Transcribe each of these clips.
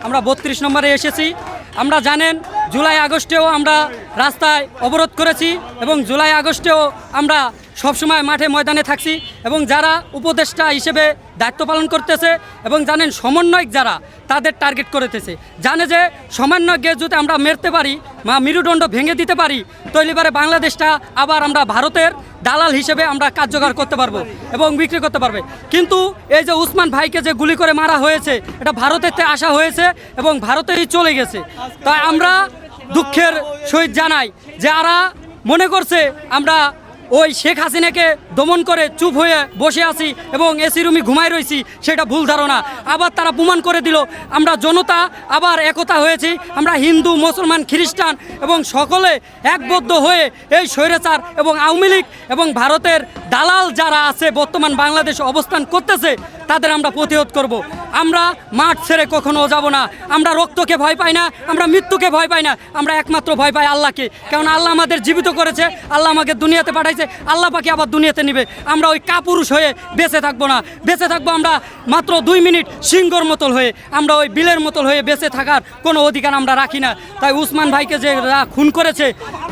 আমরা 32 নম্বরে এসেছি। আমরা জানেন জুলাই আগস্টেও আমরা রাস্তায় অবরোধ করেছি এবং জুলাই আগস্টেও আমরা সবসময় মাঠে ময়দানে থাকছি এবং যারা উপদেষ্টা হিসেবে দায়িত্ব পালন করতেছে এবং জানেন সমন্বয়ক যারা তাদের টার্গেট করতেছে, জানে যে সমন্বয়কে যদি আমরা মেরতে পারি মেরুদণ্ড ভেঙে দিতে পারি তৈরি পারে বাংলাদেশটা আবার আমরা ভারতের দালাল হিসেবে আমরা কার্যকর করতে পারবো এবং বিক্রি করতে পারবে। কিন্তু এই যে উসমান ভাইকে যে গুলি করে মারা হয়েছে এটা ভারতের থেকে আসা হয়েছে এবং ভারতেই চলে গেছে। তাই আমরা দুঃখের সহিত জানাই যারা মনে করছে আমরা ওই শেখ হাসিনাকে দমন করে চুপ হয়ে বসে আছি এবং এসি রুমে ঘুমাই রয়েছি, সেটা ভুল ধারণা। আবার তারা প্রমাণ করে দিল আমরা জনতা আবার একতা হয়েছি। আমরা হিন্দু, মুসলমান, খ্রিস্টান এবং সকলে একবদ্ধ হয়ে এই স্বৈরাচার এবং আওয়ামী লীগ এবং ভারতের দালাল যারা আছে বর্তমান বাংলাদেশে অবস্থান করতেছে তাদের আমরা প্রতিরোধ করব। আমরা মাঠ ছেড়ে কখনো যাব না। আমরা রক্তকে ভয় পাই না, আমরা মৃত্যুকে ভয় পাই না, আমরা একমাত্র ভয় পাই আল্লাহকে। কারণ আল্লাহ আমাদের জীবিত করেছে, আল্লাহ আমাকে দুনিয়াতে পাঠাইছে, আল্লাহ পাকে আবার দুনিয়াতে নিবে। আমরা ওই কাপুরুষ হয়ে বেঁচে থাকবো না, বেঁচে থাকবো আমরা মাত্র 2 মিনিট সিংহর মতল হয়ে। আমরা ওই বিলের মতল হয়ে বেঁচে থাকার কোনো অধিকার আমরা রাখি না। তাই উসমান ভাইকে যে খুন করেছে,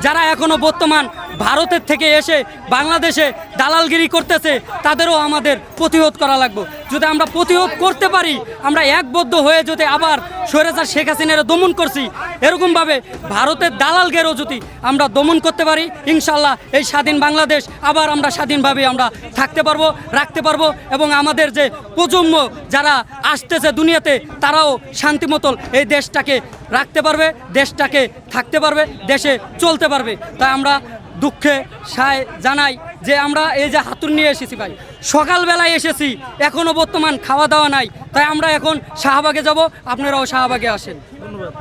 যারা এখনও বর্তমান ভারতের থেকে এসে বাংলাদেশে দালালগিরি করতেছে তাদেরও আমাদের প্রতিরোধ করা লাগবে। যদি আমরা প্রতিরোধ করতে পারি, আমরা একবদ্ধ হয়ে যদি আবার স্বৈরাচার শেখ হাসিনার দমন করছি এরকমভাবে ভারতের দালালগেরও যদি আমরা দমন করতে পারি, ইনশাল্লাহ এই স্বাধীন বাংলাদেশ আবার আমরা স্বাধীনভাবে আমরা থাকতে পারবো, রাখতে পারবো এবং আমাদের যে প্রজন্ম যারা আসতেছে দুনিয়াতে তারাও শান্তিমতল এই দেশটাকে রাখতে পারবে, দেশটাকে থাকতে পারবে, দেশে চলতে পারবে। তাই আমরা দুঃখে জানাই যে আমরা এই যে হাতুড়ি নিয়ে এসেছি ভাই, সকালবেলায় এসেছি, এখনও বর্তমান খাওয়া দাওয়া নাই। তাই আমরা এখন শাহবাগে যাব, আপনারাও শাহবাগে আসেন। ধন্যবাদ।